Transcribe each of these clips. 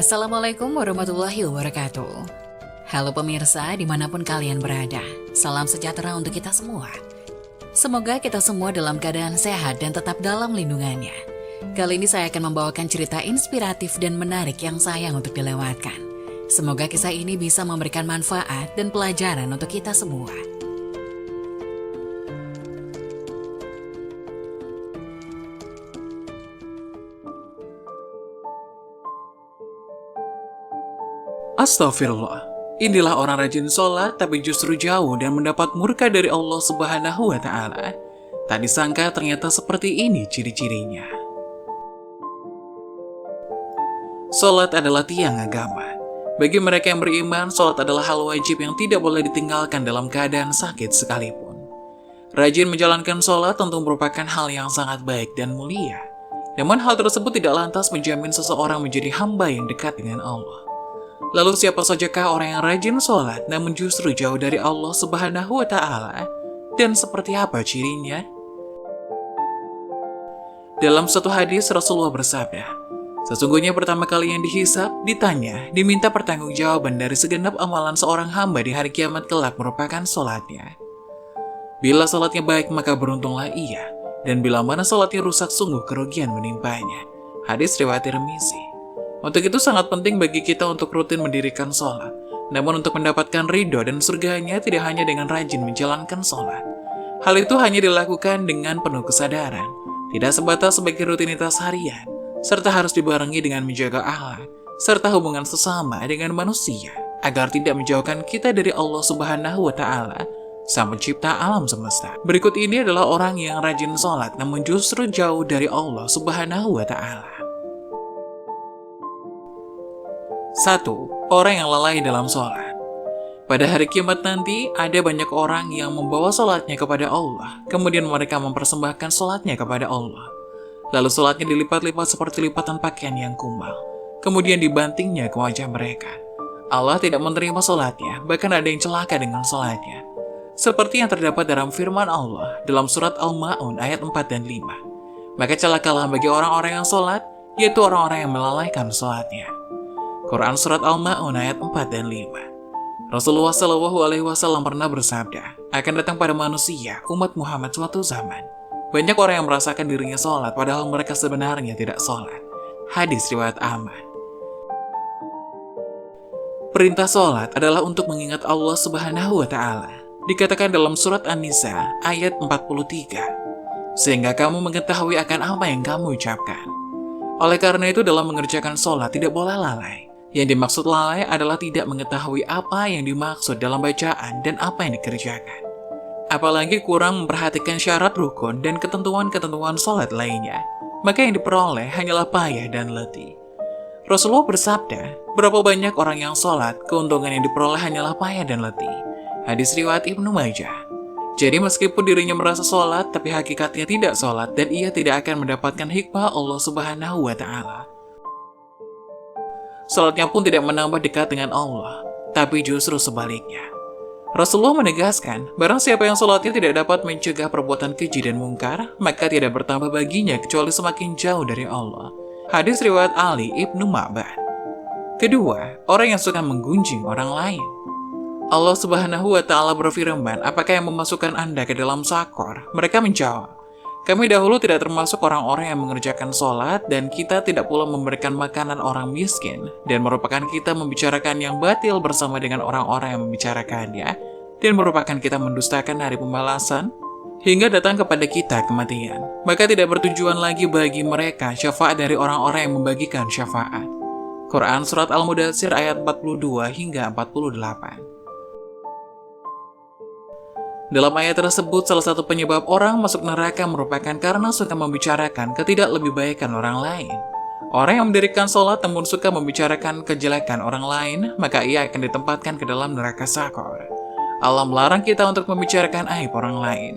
Assalamualaikum warahmatullahi wabarakatuh. Halo pemirsa dimanapun kalian berada, salam sejahtera untuk kita semua. Semoga kita semua dalam keadaan sehat dan tetap dalam lindungannya. Kali ini saya akan membawakan cerita inspiratif dan menarik yang sayang untuk dilewatkan. Semoga kisah ini bisa memberikan manfaat dan pelajaran untuk kita semua. Astagfirullah, inilah orang rajin sholat tapi justru jauh dan mendapat murka dari Allah Subhanahu wa Ta'ala. Tak disangka ternyata seperti ini ciri-cirinya. Sholat adalah tiang agama. Bagi mereka yang beriman, sholat adalah hal wajib yang tidak boleh ditinggalkan dalam keadaan sakit sekalipun. Rajin menjalankan sholat tentu merupakan hal yang sangat baik dan mulia. Namun hal tersebut tidak lantas menjamin seseorang menjadi hamba yang dekat dengan Allah. Lalu siapa sajakah orang yang rajin sholat namun justru jauh dari Allah Subhanahu wa Ta'ala? Dan seperti apa cirinya? Dalam satu hadis Rasulullah bersabda, sesungguhnya pertama kali yang dihisab, ditanya, diminta pertanggungjawaban dari segenap amalan seorang hamba di hari kiamat kelak merupakan sholatnya. Bila sholatnya baik maka beruntunglah ia, dan bila mana sholatnya rusak sungguh kerugian menimpanya. Hadis riwayat Tirmizi. Untuk itu sangat penting bagi kita untuk rutin mendirikan sholat. Namun untuk mendapatkan ridho dan surganya tidak hanya dengan rajin menjalankan sholat. Hal itu hanya dilakukan dengan penuh kesadaran, tidak sebatas sebagai rutinitas harian, serta harus dibarengi dengan menjaga akhlak, serta hubungan sesama dengan manusia, agar tidak menjauhkan kita dari Allah Subhanahu wa Ta'ala, Sang Pencipta alam semesta. Berikut ini adalah orang yang rajin sholat namun justru jauh dari Allah Subhanahu wa Ta'ala. 1. Orang yang lalai dalam sholat. Pada hari kiamat nanti, ada banyak orang yang membawa sholatnya kepada Allah, kemudian mereka mempersembahkan sholatnya kepada Allah. Lalu sholatnya dilipat-lipat seperti lipatan pakaian yang kumal, kemudian dibantingnya ke wajah mereka. Allah tidak menerima sholatnya, bahkan ada yang celaka dengan sholatnya. Seperti yang terdapat dalam firman Allah dalam surat Al-Ma'un ayat 4 dan 5. Maka celakalah bagi orang-orang yang sholat, yaitu orang-orang yang melalaikan sholatnya. Quran Surat Al-Ma'un ayat 4 dan 5. Rasulullah SAW pernah bersabda, akan datang pada manusia, umat Muhammad suatu zaman. Banyak orang yang merasakan dirinya sholat, padahal mereka sebenarnya tidak sholat. Hadis riwayat Ahmad. Perintah sholat adalah untuk mengingat Allah Subhanahu wa Ta'ala. Dikatakan dalam surat An-Nisa ayat 43. Sehingga kamu mengetahui akan apa yang kamu ucapkan. Oleh karena itu dalam mengerjakan sholat tidak boleh lalai. Yang dimaksud lalai adalah tidak mengetahui apa yang dimaksud dalam bacaan dan apa yang dikerjakan. Apalagi kurang memperhatikan syarat rukun dan ketentuan-ketentuan sholat lainnya, maka yang diperoleh hanyalah payah dan letih. Rasulullah bersabda, berapa banyak orang yang sholat, keuntungan yang diperoleh hanyalah payah dan letih. Hadis riwayat Ibnu Majah. Jadi meskipun dirinya merasa sholat, tapi hakikatnya tidak sholat dan ia tidak akan mendapatkan hikmah Allah Subhanahu wa Ta'ala. Sholatnya pun tidak menambah dekat dengan Allah, tapi justru sebaliknya. Rasulullah menegaskan, barang siapa yang sholatnya tidak dapat mencegah perbuatan keji dan mungkar, maka tidak bertambah baginya kecuali semakin jauh dari Allah. Hadis riwayat Ali Ibnu Ma'bad. Kedua, orang yang suka menggunjing orang lain. Allah Subhanahu wa Ta'ala berfirman, apakah yang memasukkan Anda ke dalam sakor? Mereka menjawab, kami dahulu tidak termasuk orang-orang yang mengerjakan sholat dan kita tidak pula memberikan makanan orang miskin dan merupakan kita membicarakan yang batil bersama dengan orang-orang yang membicarakannya dan merupakan kita mendustakan hari pembalasan hingga datang kepada kita kematian. Maka tidak bertujuan lagi bagi mereka syafaat dari orang-orang yang membagikan syafaat. Quran Surat Al-Mudatsir ayat 42 hingga 48. Dalam ayat tersebut, salah satu penyebab orang masuk neraka merupakan karena suka membicarakan ketidaklebigbaikan orang lain. Orang yang mendirikan sholat namun suka membicarakan kejelekan orang lain, maka ia akan ditempatkan ke dalam neraka sakor. Allah melarang kita untuk membicarakan aib orang lain.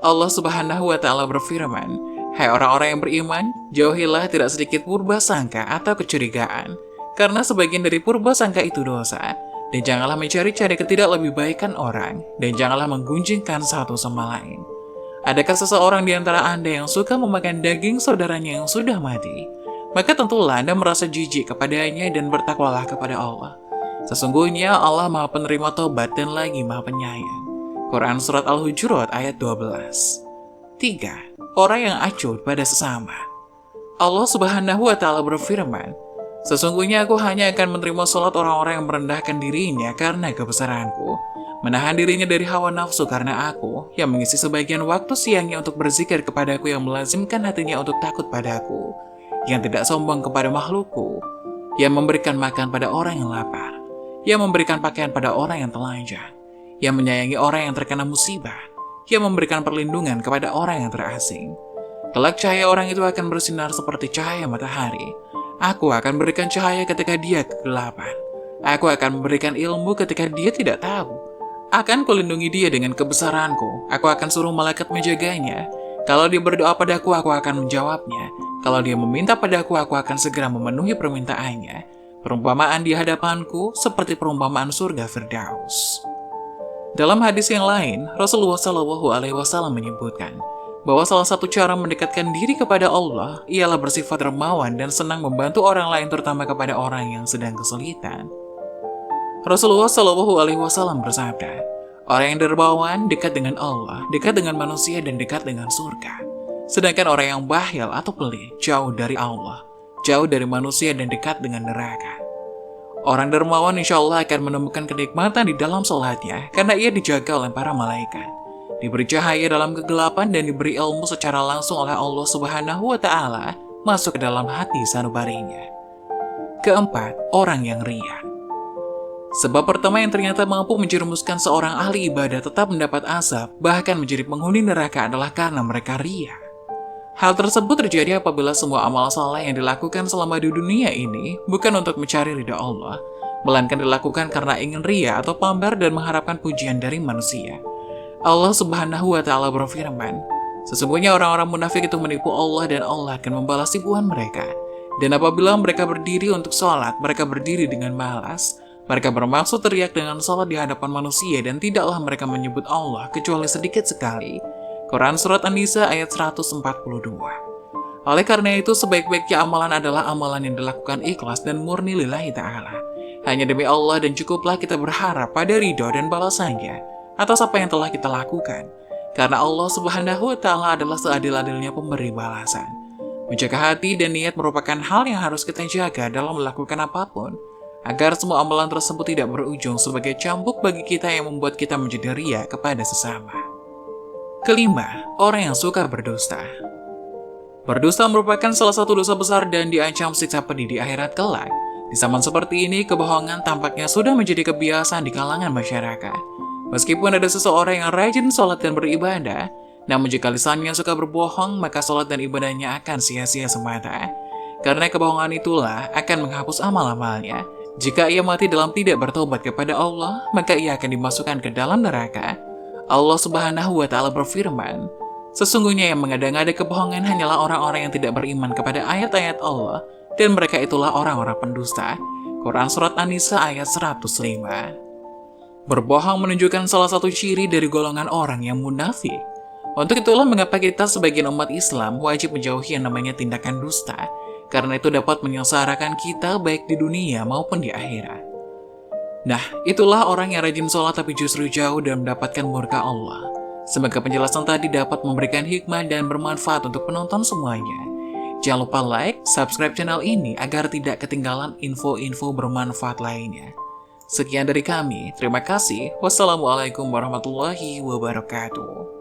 Allah Subhanahu wa Ta'ala berfirman, hai orang-orang yang beriman, jauhilah tidak sedikit purba sangka atau kecurigaan, karena sebagian dari purba sangka itu dosa. Dan janganlah mencari-cari ketidaklebigbaikan orang, dan janganlah menggunjingkan satu sama lain. Adakah seseorang di antara Anda yang suka memakan daging saudaranya yang sudah mati? maka tentulah Anda merasa jijik kepadanya dan bertakwalah kepada Allah. Sesungguhnya Allah Maha Penerima Tobat dan lagi Maha Penyayang. Quran Surat Al-Hujurat ayat 12. 3. Orang yang acuh pada sesama. Allah Subhanahu wa Ta'ala berfirman, "Sesungguhnya aku hanya akan menerima sholat orang-orang yang merendahkan dirinya karena kebesaranku, menahan dirinya dari hawa nafsu karena aku, yang mengisi sebagian waktu siangnya untuk berzikir kepadaku, yang melazimkan hatinya untuk takut padaku, yang tidak sombong kepada makhlukku, yang memberikan makan pada orang yang lapar, yang memberikan pakaian pada orang yang telanjang, yang menyayangi orang yang terkena musibah, yang memberikan perlindungan kepada orang yang terasing. Kelak cahaya orang itu akan bersinar seperti cahaya matahari. Aku akan berikan cahaya ketika dia kegelapan. Aku akan memberikan ilmu ketika dia tidak tahu. Akan kulindungi dia dengan kebesaranku. Aku akan suruh malaikat menjaganya. Kalau dia berdoa padaku, aku akan menjawabnya. Kalau dia meminta padaku, aku akan segera memenuhi permintaannya. Perumpamaan di hadapanku seperti perumpamaan surga Firdaus." Dalam hadis yang lain, Rasulullah SAW menyebutkan bahwa salah satu cara mendekatkan diri kepada Allah ialah bersifat dermawan dan senang membantu orang lain, terutama kepada orang yang sedang kesulitan. Rasulullah SAW bersabda, "Orang yang dermawan dekat dengan Allah, dekat dengan manusia, dan dekat dengan surga. Sedangkan orang yang bakhil atau pelit jauh dari Allah, jauh dari manusia, dan dekat dengan neraka." Orang dermawan insya Allah akan menemukan kenikmatan di dalam sholatnya karena ia dijaga oleh para malaikat, diberi cahaya dalam kegelapan, dan diberi ilmu secara langsung oleh Allah Subhanahu wa Ta'ala masuk ke dalam hati sanubarinya. Keempat, orang yang ria. Sebab pertama yang ternyata mampu menjerumuskan seorang ahli ibadah tetap mendapat azab, bahkan menjadi penghuni neraka, adalah karena mereka ria. Hal tersebut terjadi apabila semua amal saleh yang dilakukan selama di dunia ini bukan untuk mencari ridha Allah, melainkan dilakukan karena ingin ria atau pamer dan mengharapkan pujian dari manusia. Allah Subhanahu wa Ta'ala berfirman, "Sesungguhnya orang-orang munafik itu menipu Allah dan Allah akan membalas tipuan mereka. Dan apabila mereka berdiri untuk sholat, mereka berdiri dengan malas. Mereka bermaksud teriak dengan sholat di hadapan manusia dan tidaklah mereka menyebut Allah kecuali sedikit sekali." Quran Surat An-Nisa ayat 142. Oleh karena itu, sebaik-baiknya amalan adalah amalan yang dilakukan ikhlas dan murni lillahi ta'ala. Hanya demi Allah, dan cukuplah kita berharap pada ridho dan balasannya atas apa yang telah kita lakukan. Karena Allah Subhanahu wa Ta'ala adalah seadil-adilnya pemberi balasan. Menjaga hati dan niat merupakan hal yang harus kita jaga dalam melakukan apapun, agar semua amalan tersebut tidak berujung sebagai cambuk bagi kita yang membuat kita menjadi ria kepada sesama. Kelima, orang yang suka berdusta. Berdusta merupakan salah satu dosa besar dan diancam siksa pedih di akhirat kelak. Di zaman seperti ini, kebohongan tampaknya sudah menjadi kebiasaan di kalangan masyarakat. Meskipun ada seseorang yang rajin sholat dan beribadah, namun jika lisannya suka berbohong, maka sholat dan ibadahnya akan sia-sia semata. Karena kebohongan itulah akan menghapus amal-amalnya. Jika ia mati dalam tidak bertobat kepada Allah, maka ia akan dimasukkan ke dalam neraka. Allah Subhanahu wa Ta'ala berfirman, "Sesungguhnya yang mengada-ngada kebohongan hanyalah orang-orang yang tidak beriman kepada ayat-ayat Allah, dan mereka itulah orang-orang pendusta." Quran Surat An-Nisa ayat 105. Berbohong menunjukkan salah satu ciri dari golongan orang yang munafik. Untuk itulah mengapa kita sebagian umat Islam wajib menjauhi yang namanya tindakan dusta, karena itu dapat menyengsarakan kita baik di dunia maupun di akhirat. Nah, itulah orang yang rajin sholat tapi justru jauh dan mendapatkan murka Allah. Semoga penjelasan tadi dapat memberikan hikmah dan bermanfaat untuk penonton semuanya. Jangan lupa like, subscribe channel ini agar tidak ketinggalan info-info bermanfaat lainnya. Sekian dari kami, terima kasih. Wassalamualaikum warahmatullahi wabarakatuh.